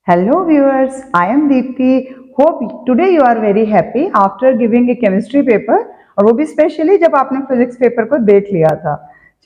Hello viewers, I am Deepti. Hope today you are very happy after giving a chemistry paper और वो भी specially जब आपने physics paper को देख लिया था.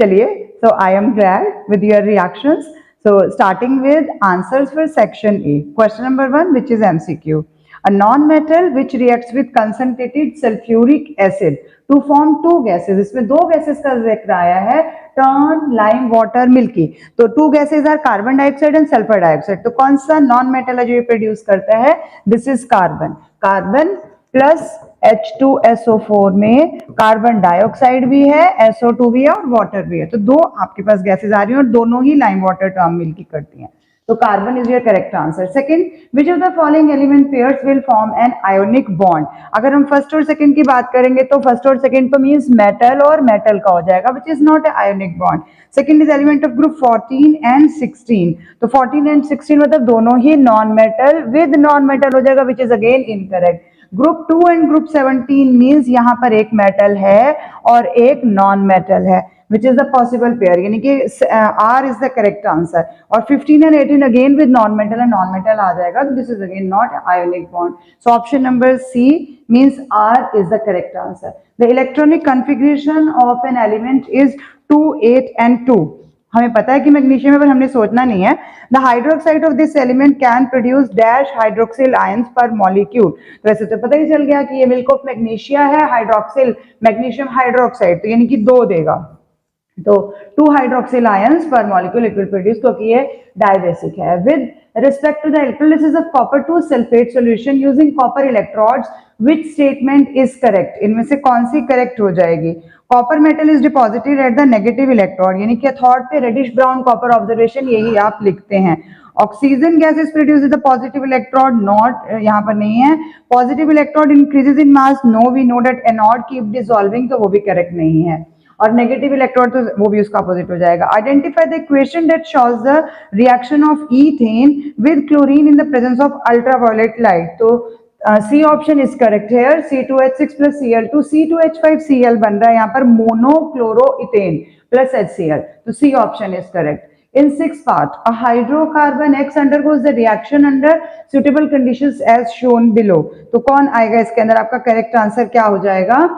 चलिए, so I am glad with your reactions. So starting with answers for section A. Question number 1 which is MCQ. A non-metal which reacts with concentrated sulfuric acid to form two gases. इसमें दो gases का जिक्र आया है, turn, lime, water, milky. तो two gases are carbon dioxide and sulphur dioxide. तो कौन सा नॉन मेटल है जो ये प्रोड्यूस करता है? This is carbon. Carbon plus H2SO4 में कार्बन डाइऑक्साइड भी है, SO2 भी है और वाटर भी है. तो दो आपके पास गैसेज आ रही हैं और दोनों ही लाइम वाटर टर्म मिल्की करती हैं. तो carbon is your correct answer. Second, which of the following element pairs will form an ionic bond. अगर हम फर्स्ट और सेकंड की बात करेंगे तो फर्स्ट और सेकंड तो मींस मेटल और मेटल का हो जाएगा, which is not a ionic bond. Second is element of group 14 and 16. तो 14 एंड 16 मतलब दोनों ही non metal with non metal हो जाएगा, which is again incorrect. Group 2 and group 17 means यहाँ पर एक मेटल है और एक नॉन मेटल है, which is the possible pair, यानी कि R is the correct answer. और 15 and 18 again with non-metal and non-metal आ जाएगा, तो this is again not ionic bond. So option number C means R is the correct answer. The electronic configuration of an element is 2, 8 and 2. हमें पता है कि magnesium है पर हमने सोचना नहीं है. The hydroxide of this element can produce dash hydroxyl ions per molecule. तो वैसे तो पता ही चल गया कि ये मिल्क ऑफ मैग्नीशिया है, हाइड्रोक्सिल मैग्नीशियम हाइड्रोक्साइड, तो यानी कि 2 देगा. तो 2 hydroxyl ions per molecule it will produce, क्योंकि ये डाइबेसिक है. With respect to the electrolysis of copper two sulphate solution using copper electrodes, which statement is correct. इनमें से कौन सी करेक्ट हो जाएगी? Copper metal is deposited at the negative electrode, यानी कि थॉट पे रेडिश ब्राउन कॉपर ऑब्जर्वेशन, यही आप लिखते हैं. Oxygen gas is produce the positive electrode, not, यहाँ पर नहीं है. Positive electrode increases in mass, no, we know that anode keep dissolving, तो वो भी करेक्ट नहीं है. और नेगेटिव इलेक्ट्रोड तो वो भी उसका अपोजिट हो जाएगा. Identify the equation that shows the reaction of ethane with chlorine in the presence of ultraviolet light. तो C option is correct here. C2H6 plus Cl2, C2H5Cl बन रहा है यहाँ पर मोनोक्लोरोइथेन प्लस HCl. तो C option is correct. In sixth part, a hydrocarbon X undergoes the reaction under suitable conditions as shown below. तो कौन आएगा इसके अंदर? आपका करेक्ट आंसर क्या हो जाएगा?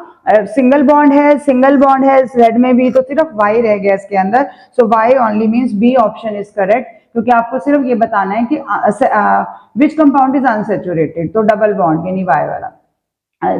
सिंगल बॉन्ड है Z में भी, तो सिर्फ Y रह गया इसके अंदर. So Y only means B option is correct, क्योंकि आपको सिर्फ ये बताना है कि विच कंपाउंड इज अनसेचुरेटेड, तो डबल बॉन्ड यानी Y वाला.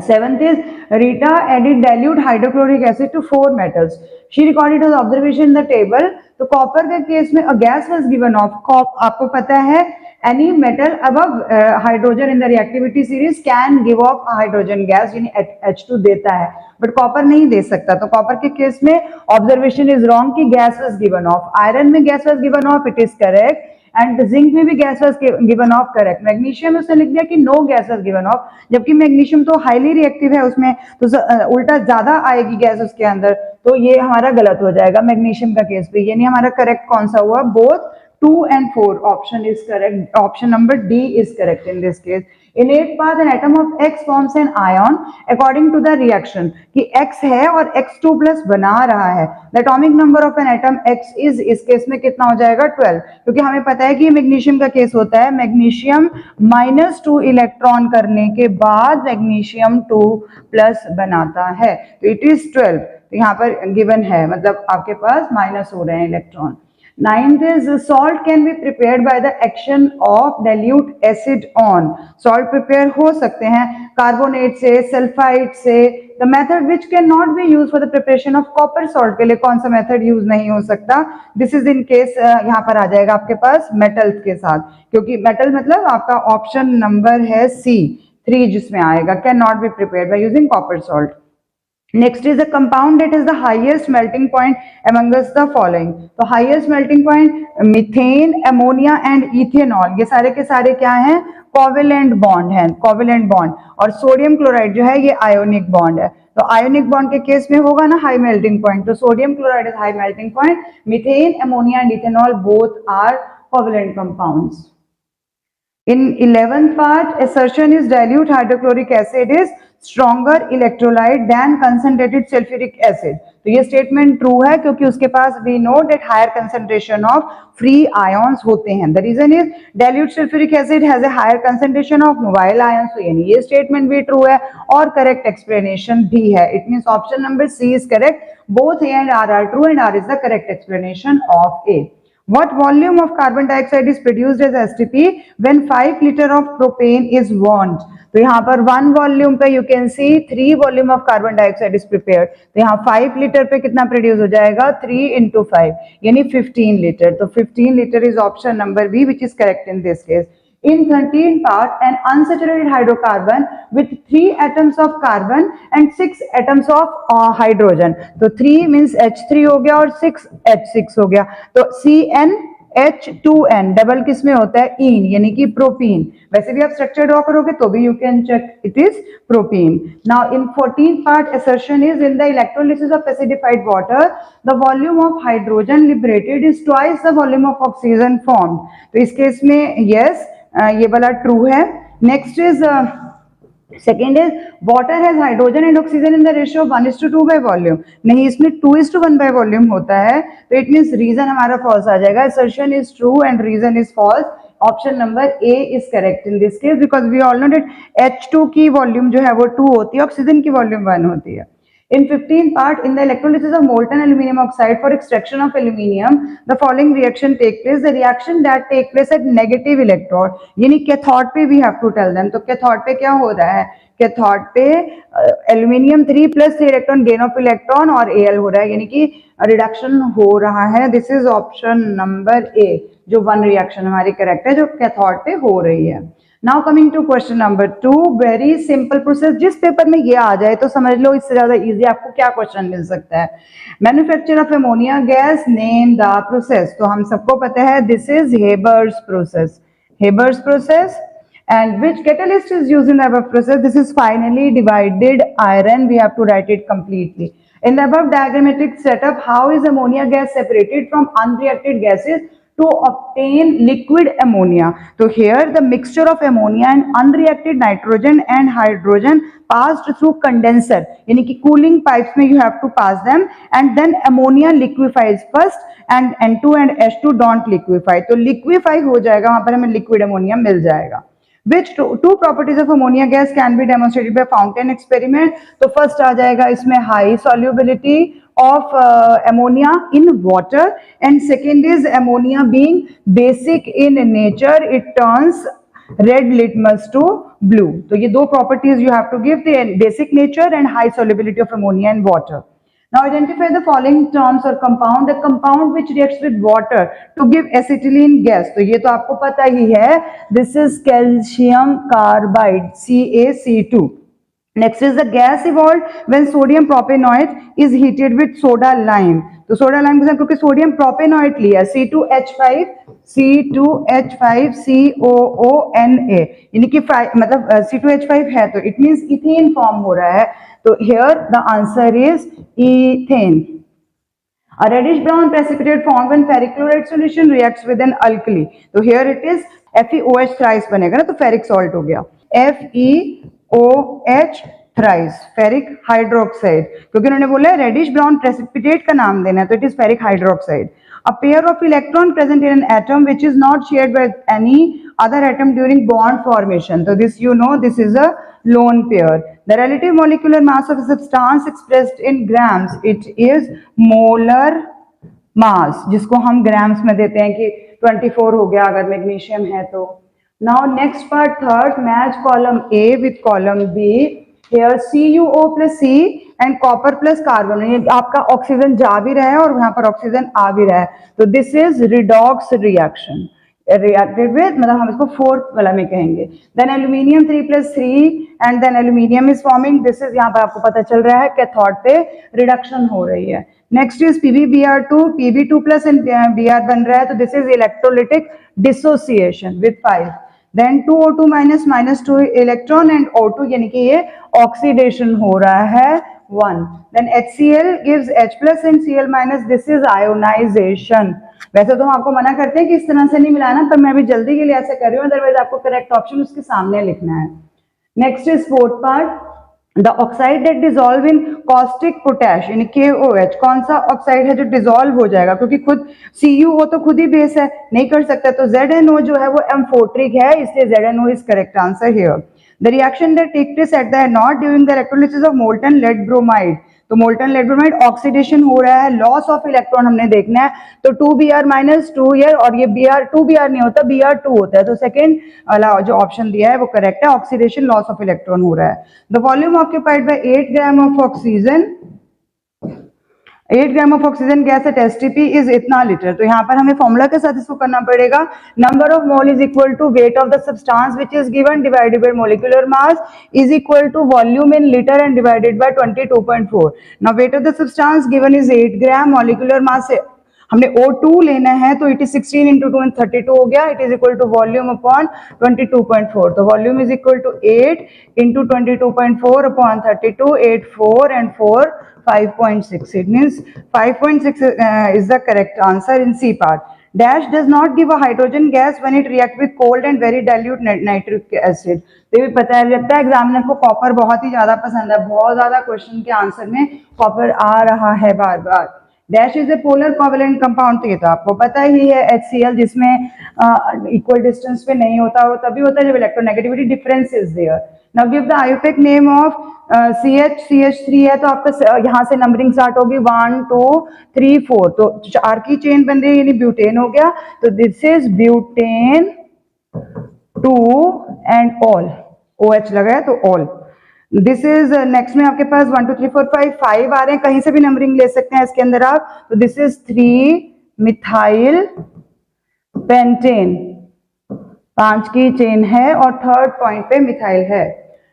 Seventh is Rita added dilute hydrochloric acid to 4 metals. She recorded her observation in the table. तो कॉपर के केस में a gas was given off. आपको पता है any metal above hydrogen in the reactivity series can give off a hydrogen gas, यानी H2 देता है, but copper नहीं दे सकता. तो कॉपर के केस में ऑब्जर्वेशन इज रॉन्ग कि gas was given off. Iron में gas was given off, it is correct. And zinc में भी gas was given off, correct. Magnesium में उसने लिख दिया कि no gas was given off, जबकि मैग्नीशियम तो हाईली रिएक्टिव है, उसमें तो उल्टा ज्यादा आएगी गैस उसके अंदर, तो ये हमारा गलत हो जाएगा मैग्नीशियम का केस पे. यानी हमारा करेक्ट कौन सा हुआ? Both 2 and 4 option is correct. Option number D is correct in this case. In eighth part, an atom of X forms an ion according to the reaction. कि X है और X2 plus बना रहा है. The atomic number of an atom X is, इस case में कितना हो जाएगा? 12, क्योंकि हमें पता है कि ये मैग्नीशियम का केस होता है. मैग्नीशियम -2 इलेक्ट्रॉन करने के बाद मैग्नीशियम 2 प्लस बनाता है, तो इट इज 12. तो यहाँ पर गिवन है, मतलब आपके पास माइनस हो रहे हैं electron. Ninth is salt can be prepared by the action of dilute acid on. Salt prepare हो सकते हैं कार्बोनेट से, सल्फाइड से. The method which cannot be used for the preparation of copper salt, के लिए कौन सा मेथड यूज नहीं हो सकता? दिस इज इन केस, यहाँ पर आ जाएगा आपके पास मेटल्स के साथ, क्योंकि मेटल मतलब आपका ऑप्शन नंबर है C3 जिसमें आएगा can not be prepared by using copper salt. Next is a compound that is the highest melting point among us the following. तो highest melting point methane, ammonia and ethanol, ये सारे के सारे क्या हैं? कोवेलेंट बॉन्ड है, covalent bond. और sodium chloride जो है ये आयोनिक बॉन्ड है. तो आयोनिक बॉन्ड के केस में होगा ना हाई मेल्टिंग पॉइंट, तो sodium chloride is high melting point. Methane, ammonia and ethanol both are covalent compounds. In 11th part, assertion is dilute hydrochloric acid is stronger electrolyte than concentrated sulfuric acid. तो ये statement true है क्योंकि उसके पास we know that higher concentration of free ions होते हैं. The reason is dilute sulfuric acid has a higher concentration of mobile ions. तो यानी ये स्टेटमेंट भी ट्रू है और करेक्ट एक्सप्लेनेशन भी है. It means option number C is correct. Both A and R are true and R is the correct explanation of A. What volume of carbon dioxide is produced as STP when 5 liter of propane is burnt? तो यहाँ पर 1 volume पे you can see 3 volume of carbon dioxide is prepared. तो यहाँ 5 litre पे कितना produce हो जाएगा? 3 into 5 यानी 15 लीटर. तो 15 litre is option number B which is correct in this case. In 13th part, an unsaturated hydrocarbon with 3 atoms of carbon and 6 atoms of hydrogen. तो 3 means H3 हो गया और 6 H6 हो गया. तो CnH2n डबल किस में होता है? इन यानी कि प्रोपीन. वैसे भी आप स्ट्रक्चर ड्रॉ करोगे तो भी you can check it is propene. Now in 14th part, assertion is in the electrolysis of acidified water the volume of hydrogen liberated is twice the volume of oxygen formed. तो इस case में yes, ये वाला true है. Next is second is water has hydrogen and oxygen in the ratio 1:2 by volume. नहीं, इसमें 2:1 by volume होता है. तो इट मीन्स रीजन हमारा फॉल्स आ जाएगा. Assertion is true and reason is false. Option number A is correct in this case because we all know that H2 की volume जो है वो 2 होती है, ऑक्सीजन की वॉल्यूम 1 होती है. In 15th part, in the electrolysis of molten aluminum oxide for extraction of aluminium, the following reaction take place. The reaction that take place at negative electrode, यानी कैथोड पे we have to tell them. तो cathode पे क्या हो रहा है? Cathode पे aluminium 3 + 3 electron gain of electron और Al हो रहा है, यानी कि रिडक्शन हो रहा है. दिस इज ऑप्शन नंबर ए, जो 1 रिएक्शन हमारी करेक्ट है जो कैथोड पे हो रही है. Now coming to question number 2, very simple process. जिस पेपर में ये आ जाए तो समझ लो इससे ज्यादा इजी आपको क्या क्वेश्चन मिल सकता है. Manufacture of ammonia gas, name the process. तो हम सबको पता है this is Haber's process. Haber's process. And which catalyst is used in the above process? This is finally divided iron. We have to write it completely. In the above diagrammatic setup, how is ammonia gas separated from unreacted gases to obtain liquid ammonia? So here the mixture of ammonia and unreacted nitrogen and hydrogen passed through condenser, यानी कि cooling pipes में you have to pass them, and then ammonia liquefies first and N2 and H2 don't liquefy. तो liquefy हो जाएगा, वहां पर हमें liquid ammonia मिल जाएगा. Which two properties of ammonia gas can be demonstrated by fountain experiment? तो first आ जाएगा इसमें high solubility of ammonia in water, and second is ammonia being basic in nature, it turns red litmus to blue. तो ये दो properties you have to give, the basic nature and high solubility of ammonia in water. Now identify the following terms or compound. The compound which reacts with water to give acetylene gas. तो ये तो आपको पता ही है. This is calcium carbide, CaC2. Next is the gas evolved when sodium propanoate is heated with soda lime. तो soda lime के साथ क्योंकि सोडियम प्रोपेनॉइट लिया, C2H5COONA, यानी कि मतलब C2H5 है तो इट मींस इथेन फॉर्म हो रहा है. तो here the answer is ethane. A reddish brown precipitate formed when ferric chloride solution reacts with an alkali. तो here it is FeOH thrice बनेगा ना, तो फेरिक सॉल्ट हो गया. FeOH थ्राइस, फेरिक हाइड्रोक्साइड, क्योंकि उन्होंने बोला रेडिश ब्राउन प्रेसिपिटेट का नाम देना है तो it is ferric hydroxide. A pair of electron present in an atom which is not shared by any other atom during bond formation. So this you know, this is a lone pair. The relative molecular mass of a substance expressed in grams, it is molar mass, जिसको हम grams में देते हैं कि 24 हो गया अगर magnesium है तो. Now next part, third, match column A with column B. Here CuO plus C and copper plus carbon. ये आपका ऑक्सीजन जा भी रहा है और यहाँ पर ऑक्सीजन आ भी रहा है. तो this is redox reaction. reacted with, मतलब हम इसको फोर्थ वाला में कहेंगे. Then aluminium 3 + 3 and then aluminium is forming. This is यहाँ पर आपको पता चल रहा है कैथोड पे रिडक्शन हो रही है. Next is PbBr2, Pb2 plus and Br बन रहा है तो this is electrolytic dissociation with 5. Then 2O2 minus -2 electron and O2 यानी कि ये ऑक्सीडेशन हो रहा है 1. Then HCl gives H plus and Cl minus. This is ionization. वैसे तो हम आपको मना करते हैं कि इस तरह से नहीं मिलाना, पर मैं अभी जल्दी के लिए ऐसे कर रही हूँ, अदरवाइज आपको करेक्ट ऑप्शन उसके सामने लिखना है. Next is fourth part, the oxide that dissolve in caustic potash यानी KOH. कौन सा ऑक्साइड है जो डिजोल्व हो जाएगा, क्योंकि खुद CuO तो खुद ही बेस है, नहीं कर सकता, तो ZNO जो है वो एम्फोट्रिक है, इसलिए ZNO is correct answer here. The reaction that take place at the anode during the electrolysis of molten lead bromide. तो मोल्टन लेड ब्रोमाइड ऑक्सीडेशन हो रहा है, लॉस ऑफ इलेक्ट्रॉन हमने देखना है, तो 2Br माइनस 2 ईयर, और ये Br नहीं होता, Br2 होता है, तो सेकेंड वाला जो ऑप्शन दिया है वो करेक्ट है, ऑक्सीडेशन लॉस ऑफ इलेक्ट्रॉन हो रहा है. The volume occupied by 8 gram of oxygen, 8 gram of oxygen gas at STP is इतना लीटर. तो यहाँ पर हमें फॉर्मूला के साथ इसको करना पड़ेगा. Number of mole is equal to weight of the substance which is given divided by molecular mass is equal to volume in litre and divided by 22.4. Now weight of the substance given is 8 gram, molecular mass हमने O2 लेना है, तो it is 16 into 2 32 हो गया. It is equal to volume upon 22.4. तो volume is equal to 8 into 22.4 upon 32, 8 4 and 4 5.6. It means 5.6 is the correct answer in C part. Dash does not give a hydrogen gas when it react with cold and very dilute nitric acid. तो ये पता है, लगता है examiner को copper बहुत ही ज्यादा पसंद है, बहुत ज्यादा क्वेश्चन के आंसर में कॉपर आ रहा है बार बार. Dash is a polar covalent compound, तो ये तो आपको पता ही है. HCl जिसमें इक्वल डिस्टेंस पे नहीं होता, वो तभी होता है जब electronegativity difference is there. Now give the IUPAC name of CH3 है, तो आपका यहाँ से नंबरिंग स्टार्ट होगी 1 2 3 4, तो 4 की चेन बन रही है, यानी ब्यूटेन हो गया. तो this is butane 2 and all, OH लगा है तो ऑल. दिस इज नेक्स्ट में आपके पास 1 2 3 4 5 आ रहे हैं, कहीं से भी नंबरिंग ले सकते हैं इसके अंदर आप. तो दिस इज 3 मिथाइल पेंटेन, 5 की चेन है और थर्ड पॉइंट पे मिथाइल है.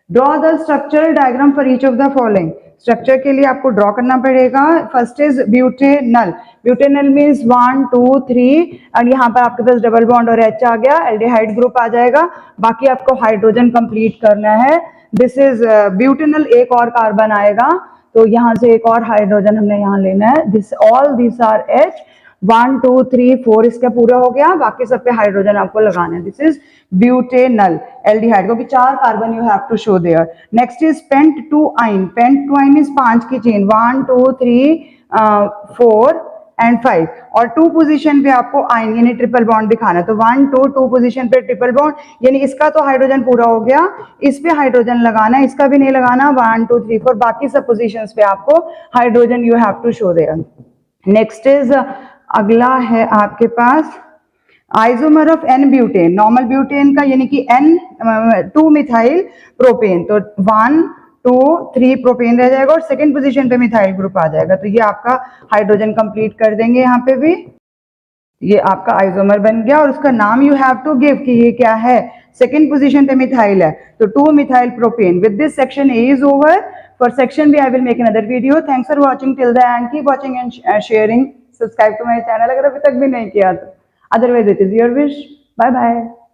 Draw the structural diagram for each of the following. Structure के लिए आपको ड्रॉ करना पड़ेगा. First is butanal. Butanal means 1 2 3, और यहाँ पर आपके पास डबल बॉन्ड और H आ गया, एल्डिहाइड ग्रुप आ जाएगा. बाकी आपको हाइड्रोजन कंप्लीट करना है. दिस इज ब्यूटेनल, एक और कार्बन आएगा, तो यहाँ से एक और हाइड्रोजन हमने यहाँ लेना है. This all this are H. 1 2 3 4 इसका पूरा हो गया, बाकी सब पे हाइड्रोजन आपको लगाना है. दिस इज ब्यूटेनल एल्डिहाइड, क्योंकि 4 कार्बन you have to show there. Next is pent two yne. Pent two yne इज 5 की चेन, 1 2 3 4 एंड 5, और 2 पोजीशन पे आपको आइन यानी ट्रिपल बॉन्ड दिखाना है. तो 1 2 2 पोजीशन पे ट्रिपल बॉन्ड, यानी इसका तो हाइड्रोजन पूरा हो गया, इस पे हाइड्रोजन लगाना है, इसका भी नहीं लगाना. 1 2 3 4 बाकी सब पोजीशंस पे आपको hydrogen you have to show there. Next is अगला है आपके पास isomer of N butane. Normal butane का यानी कि N 2 मिथाइल प्रोपेन, तो 1 2 3 प्रोपेन रह जाएगा और सेकंड पोजीशन पे मिथाइल ग्रुप आ जाएगा. तो ये आपका हाइड्रोजन कंप्लीट कर देंगे. यहाँ पे भी ये आपका आइसोमर बन गया, और उसका नाम यू हैव टू गिव कि ये क्या है. सेकंड पोजीशन पे मिथाइल है, तो 2 methyl propane. With this section A is over. For section B I will make another video. Thanks for watching till the end. Keep watching and sharing. Subscribe to my channel अगर अभी तक भी नहीं किया तो. Otherwise it is your wish. Bye bye.